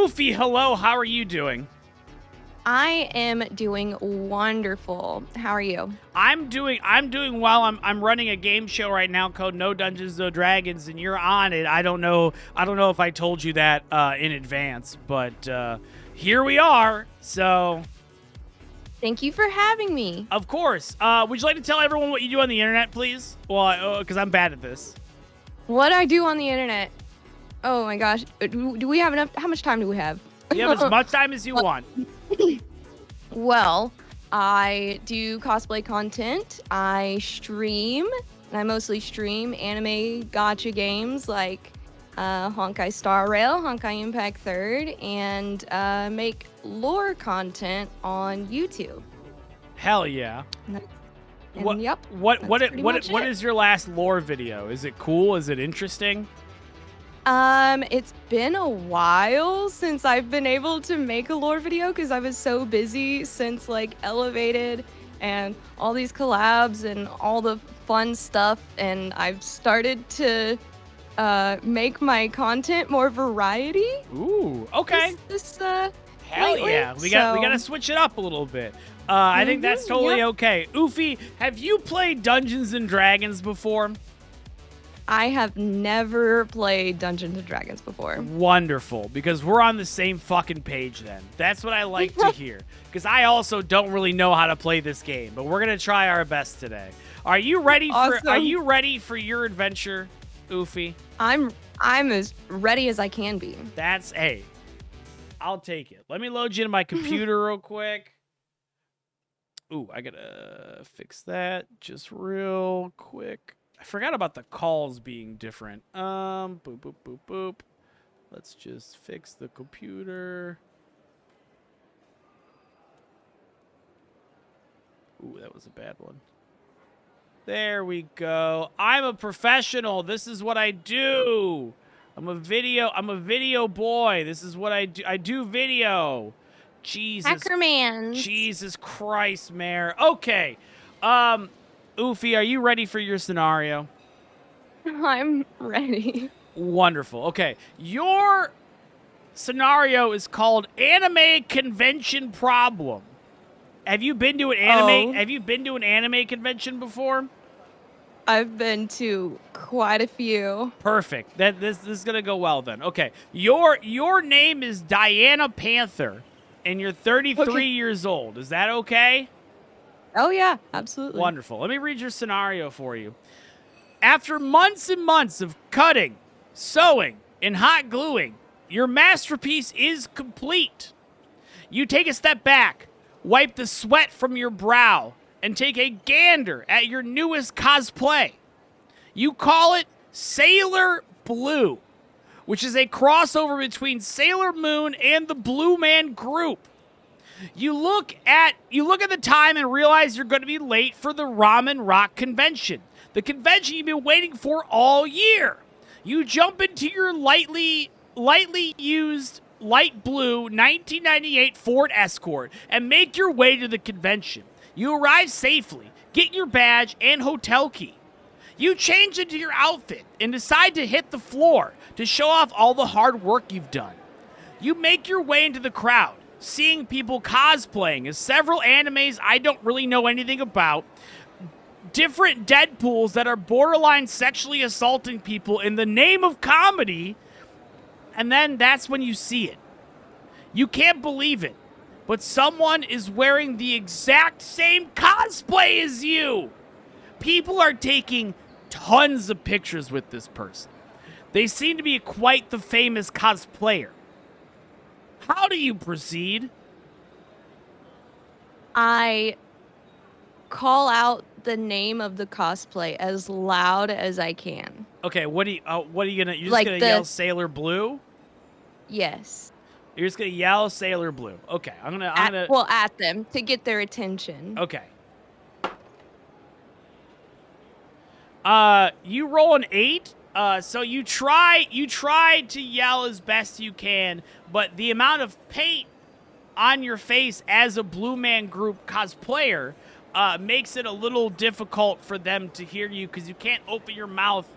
Oofy, hello. How are you doing? I am doing wonderful. How are you? I'm doing well. I'm running a game show right now called No Dungeons No Dragons, and you're on it. I don't know if I told you that in advance, but here we are. So, Thank you for having me. of course, would you like to tell everyone what you do on the internet, please? Well, because I'm bad at this. What I do on the internet? Oh my gosh. Do we have enough? How much time do we have? You have as much time as you want. Well, I do cosplay content. I stream, and I mostly stream anime gacha games like Honkai Star Rail, Honkai Impact 3rd, and make lore content on YouTube. Hell yeah. And yep. What is your last lore video? Is it cool? Is it interesting? It's been a while since I've been able to make a lore video because I was so busy since like Elevated and all these collabs and all the fun stuff, and I've started to make my content more variety. Ooh, okay. Hell lately, yeah. We gotta switch it up a little bit. I think that's totally okay. Oofy, have you played Dungeons and Dragons before? I have never played Dungeons and Dragons before. Wonderful, because we're on the same fucking page then. That's what I like to hear. Because I also don't really know how to play this game, but we're gonna try our best today. Are you ready for your adventure, Oofy? I'm as ready as I can be. Hey, I'll take it. Let me load you into my computer real quick. Ooh, I gotta fix that just real quick. I forgot about the calls being different. Boop, boop, boop, boop. Let's just fix the computer. Ooh, that was a bad one. There we go. I'm a professional. This is what I do. I'm a video boy. This is what I do. I do video. Hackerman. Jesus Christ, Mayor. Okay. Oofy, are you ready for your scenario? I'm ready. Wonderful. Okay. Your scenario is called Anime Convention Problem. Have you been to an anime convention before? I've been to quite a few. Perfect. This is going to go well then. Okay. Your name is Diana Panther and you're 33 years old. Is that okay? Oh, yeah, absolutely. Wonderful. Let me read your scenario for you. After months and months of cutting, sewing, and hot gluing, your masterpiece is complete. You take a step back, wipe the sweat from your brow, and take a gander at your newest cosplay. You call it Sailor Blue, which is a crossover between Sailor Moon and the Blue Man Group. You look at the time and realize you're going to be late for the Ramen Rock convention. The convention you've been waiting for all year. You jump into your lightly used light blue 1998 Ford Escort and make your way to the convention. You arrive safely, get your badge and hotel key. You change into your outfit and decide to hit the floor to show off all the hard work you've done. You make your way into the crowd, seeing people cosplaying as several animes I don't really know anything about, different Deadpools that are borderline sexually assaulting people in the name of comedy, and then that's when you see it. You can't believe it, but someone is wearing the exact same cosplay as you. People are taking tons of pictures with this person. They seem to be quite the famous cosplayer. How do you proceed? I call out the name of the cosplay as loud as I can. Okay, what are you gonna? You're just gonna yell Sailor Blue? Yes. You're just gonna yell Sailor Blue. Okay, I'm gonna. At them to get their attention. Okay. You roll an 8. So you try to yell as best you can, but the amount of paint on your face as a Blue Man Group cosplayer makes it a little difficult for them to hear you because you can't open your mouth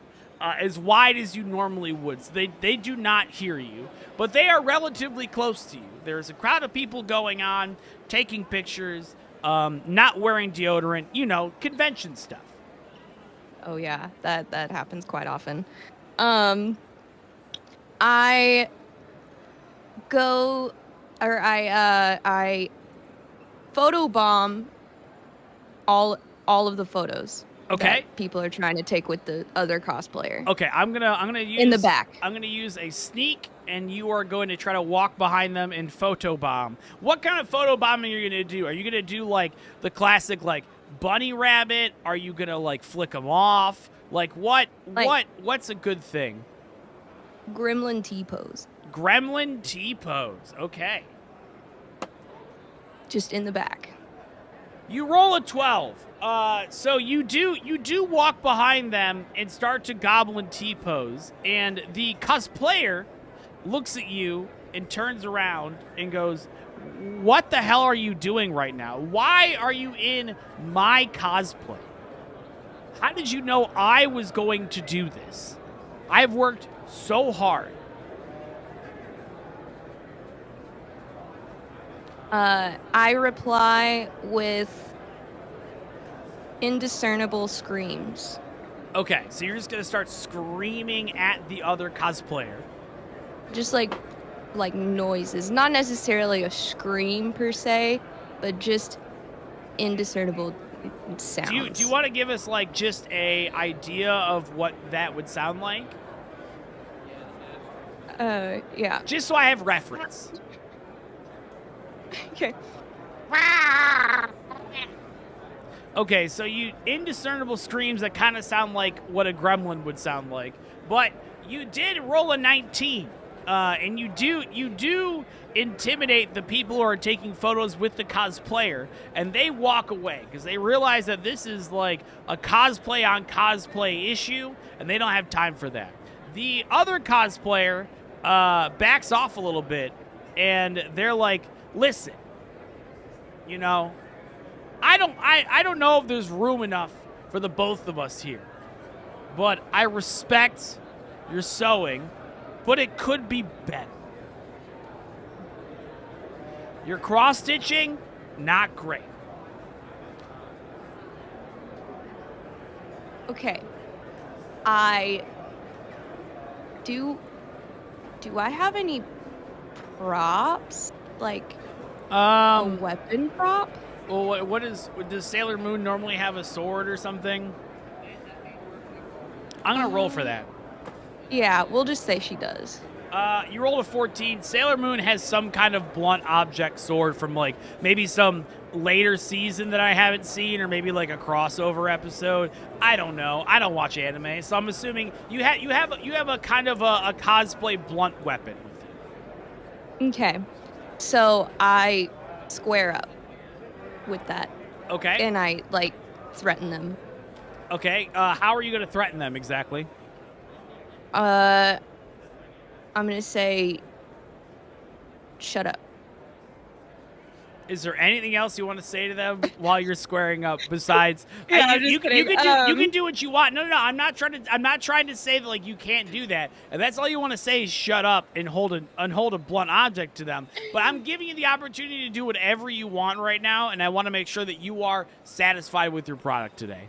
as wide as you normally would. So they do not hear you, but they are relatively close to you. There's a crowd of people going on, taking pictures, not wearing deodorant, convention stuff. Oh yeah, that happens quite often. I go, or I photobomb all of the photos. Okay. That people are trying to take with the other cosplayer. Okay, I'm gonna use in the back. I'm gonna use a sneak, and you are going to try to walk behind them and photobomb. What kind of photobombing are you gonna do? Are you gonna do like the classic like bunny rabbit? Are you gonna like flick them off? Like what's a good thing? Gremlin T-pose. Gremlin T-pose. Okay. Just in the back. You roll a 12. So you do walk behind them and start to goblin T-pose, and the cosplayer looks at you and turns around and goes, "What the hell are you doing right now? Why are you in my cosplay? How did you know I was going to do this? I've worked so hard." I reply with indiscernible screams. Okay, so you're just gonna start screaming at the other cosplayer. Just like noises. Not necessarily a scream per se, but just indiscernible sounds. Do you want to give us like just a idea of what that would sound like? Yeah. Just so I have reference. Okay. Okay, so you indiscernible screams that kind of sound like what a gremlin would sound like, but you did roll a 19, and you do intimidate the people who are taking photos with the cosplayer, and they walk away because they realize that this is like a cosplay on cosplay issue, and they don't have time for that. The other cosplayer backs off a little bit, and they're like, "Listen, I don't know if there's room enough for the both of us here, but I respect your sewing, but it could be better. Your cross-stitching, not great." Okay. Do I have any props? Like a weapon prop? Well, does Sailor Moon normally have a sword or something? I'm going to roll for that. Yeah, we'll just say she does. You rolled a 14. Sailor Moon has some kind of blunt object sword from like maybe some later season that I haven't seen, or maybe like a crossover episode. I don't know. I don't watch anime, so I'm assuming you have a kind of a cosplay blunt weapon with you. Okay. So I square up with that. Okay. And I threaten them. Okay. How are you going to threaten them exactly? I'm going to say, shut up. Is there anything else you want to say to them while you're squaring up besides Yeah, you can do what you want. No, I'm not trying to say that like you can't do that. And that's all you want to say is shut up and hold a blunt object to them. But I'm giving you the opportunity to do whatever you want right now, and I want to make sure that you are satisfied with your product today.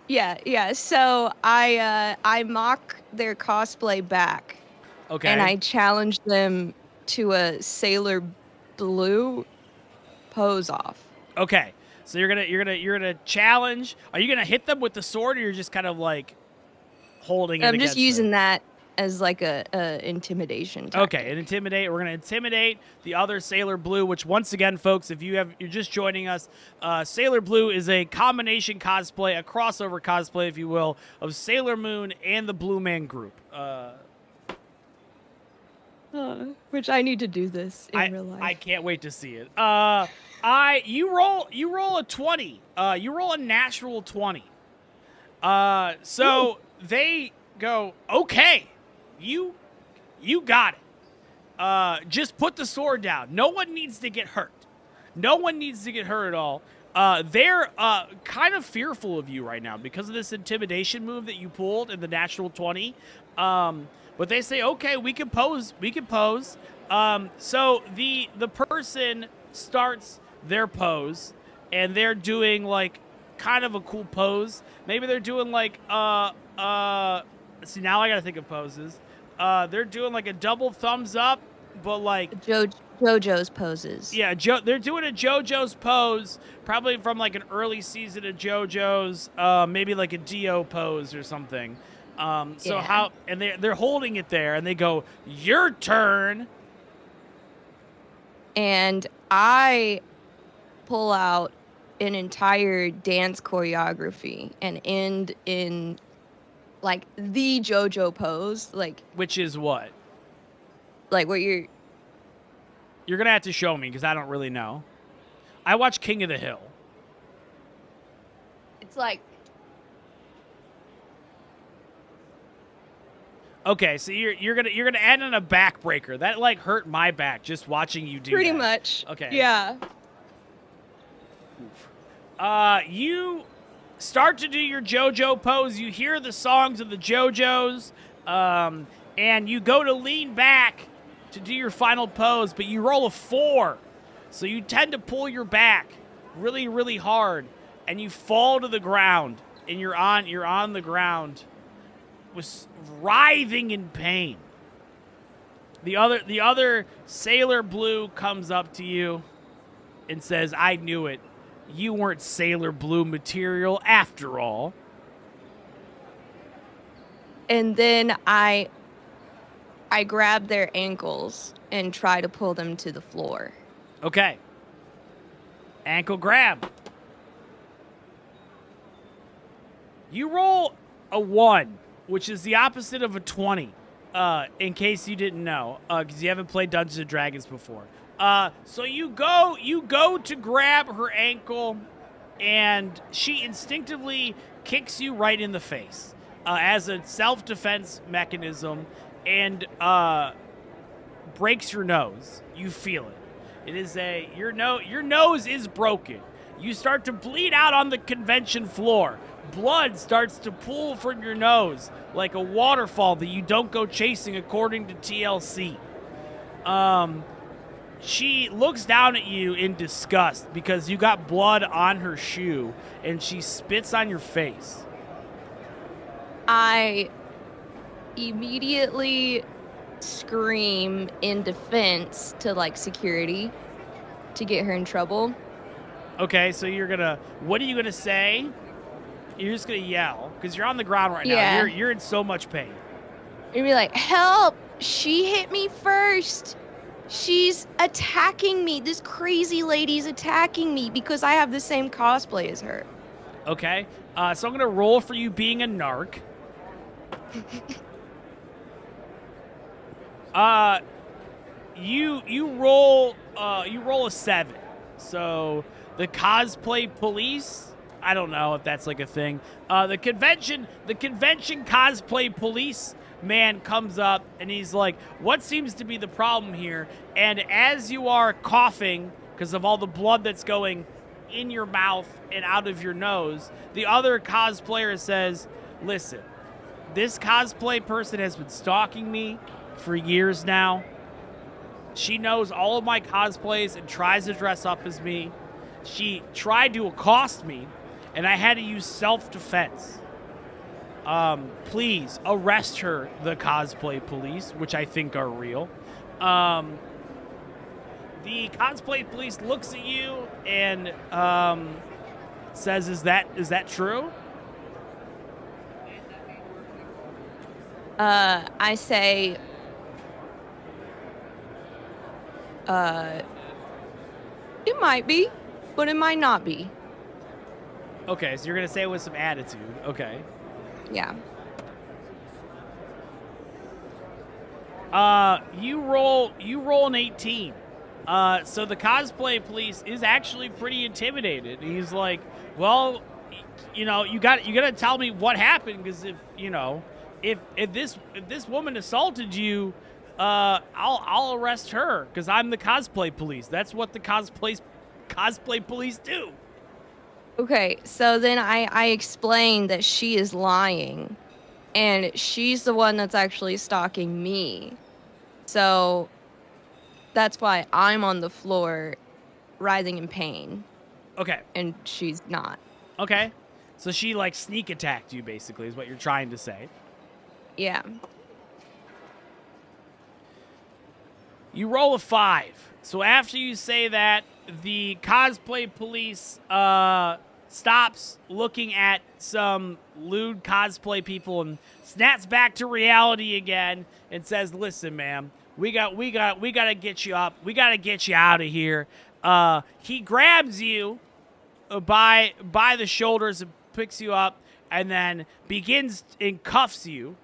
Yeah. So I mock their cosplay back. Okay. And I challenge them to a Sailor Blue pose off. Okay. So you're gonna challenge. Are you gonna hit them with the sword, or you're just kind of like holding it? I'm just using that as like a intimidation tactic. Okay, we're gonna intimidate the other Sailor Blue, which once again, folks, if you're just joining us, Sailor Blue is a combination cosplay, a crossover cosplay, if you will, of Sailor Moon and the Blue Man Group. Which I need to do this in real life. I can't wait to see it. You roll a 20. You roll a natural 20. So Ooh. they go, okay, you got it. Just put the sword down. No one needs to get hurt. No one needs to get hurt at all. they're kind of fearful of you right now because of this intimidation move that you pulled in the natural 20. But they say, okay, we can pose. We can pose. So the person starts their pose, and they're doing like kind of a cool pose. Maybe they're doing like see, now I gotta think of poses. They're doing like a double thumbs up, but like JoJo's poses. Yeah, they're doing a JoJo's pose, probably from like an early season of JoJo's, maybe like a Dio pose or something. Yeah. And they're holding it there, and they go, "Your turn." And I pull out an entire dance choreography and end in like the JoJo pose, Which is what? like what you're You're gonna have to show me because I don't really know. I watch King of the Hill. it's like Okay, so you're gonna end on a backbreaker. That like hurt my back just watching you do pretty that. much. Okay. Yeah. You start to do your JoJo pose. You hear the songs of the JoJos, and you go to lean back to do your final pose, but you roll a 4. So you tend to pull your back really, really hard, and you fall to the ground, and you're on the ground with writhing in pain. The other Sailor Blue comes up to you and says, "I knew it. You weren't Sailor Blue material after all." And then I grab their ankles and try to pull them to the floor. Okay. Ankle grab. You roll a 1, which is the opposite of a 20, in case you didn't know, because you haven't played Dungeons & Dragons before. So you go to grab her ankle, and she instinctively kicks you right in the face as a self-defense mechanism, and breaks your nose. You feel it. It is your nose is broken. You start to bleed out on the convention floor. Blood starts to pool from your nose like a waterfall that you don't go chasing, according to TLC. She looks down at you in disgust because you got blood on her shoe, and she spits on your face. I immediately scream in defense to like security to get her in trouble. Okay, so what are you gonna say? You're just gonna yell because you're on the ground right Yeah. now. You're in so much pain. And be like, "Help! She hit me first. She's attacking me. This crazy lady's attacking me because I have the same cosplay as her." Okay, so I'm gonna roll for you being a narc. You roll a 7. So the cosplay police, I don't know if that's like a thing. The convention cosplay police man comes up, and he's like, "What seems to be the problem here?" And as you are coughing because of all the blood that's going in your mouth and out of your nose, the other cosplayer says, "Listen, this cosplay person has been stalking me for years now. She knows all of my cosplays and tries to dress up as me. She tried to accost me, and I had to use self-defense. Please arrest her, the cosplay police," which I think are real. The cosplay police looks at you and says, "Is that true?" I say, it might be, but it might not be. Okay, so you're gonna say it with some attitude. Okay. Yeah. You roll an 18. So the cosplay police is actually pretty intimidated. He's like, "Well, you gotta tell me what happened, because if this woman assaulted you, I'll arrest her because I'm the cosplay police. That's what the cosplay police do." Okay, so then I explained that she is lying, and she's the one that's actually stalking me. So that's why I'm on the floor, writhing in pain, Okay. and she's not. Okay. So she like sneak attacked you, basically, is what you're trying to say. Yeah. You roll a 5. So after you say that, the cosplay police stops looking at some lewd cosplay people and snaps back to reality again and says, "Listen, ma'am, we gotta get you up. We gotta get you out of here." He grabs you by the shoulders and picks you up, and then begins and cuffs you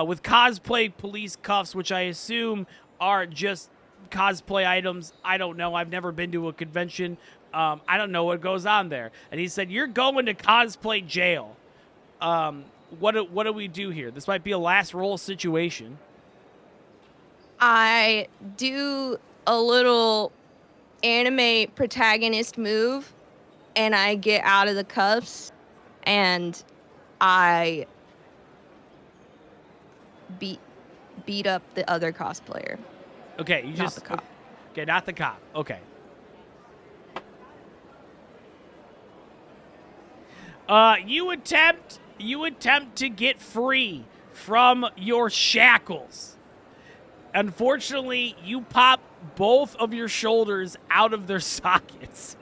with cosplay police cuffs, which I assume are just cosplay items. I don't know. I've never been to a convention. I don't know what goes on there. And he said, "You're going to cosplay jail." What do we do here? This might be a last roll situation. I do a little anime protagonist move, and I get out of the cuffs, and I beat up the other cosplayer. Okay, you Not just the cop. Okay, not the cop. Okay. You attempt to get free from your shackles. Unfortunately, you pop both of your shoulders out of their sockets.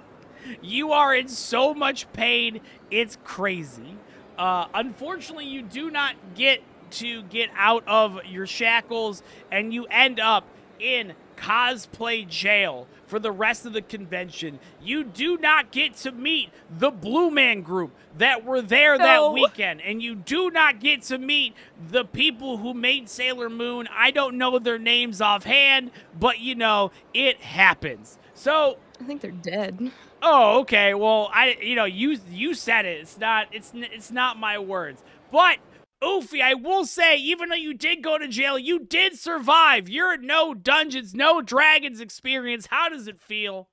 You are in so much pain, it's crazy. Unfortunately, you do not get to get out of your shackles, and you end up in cosplay jail for the rest of the convention. You do not get to meet the Blue Man Group that were there that weekend, and you do not get to meet the people who made Sailor Moon. I don't know their names offhand, but you know, it happens. So I think they're dead. oh, okay. Well, you said it. It's not my words. But Oofy, I will say, even though you did go to jail, you did survive. You're no Dungeons, no Dragons experience. How does it feel?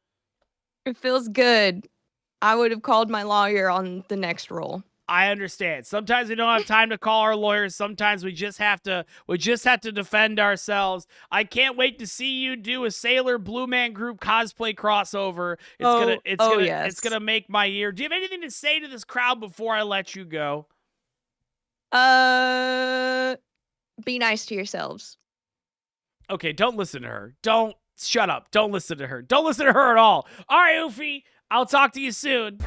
It feels good. I would have called my lawyer on the next roll. I understand. Sometimes we don't have time to call our lawyers. Sometimes we just have to defend ourselves. I can't wait to see you do a Sailor Blue Man Group cosplay crossover. It's gonna make my year. Do you have anything to say to this crowd before I let you go? Be nice to yourselves. Okay, don't listen to her. Shut up. Don't listen to her. Don't listen to her at all. All right, Oofy. I'll talk to you soon.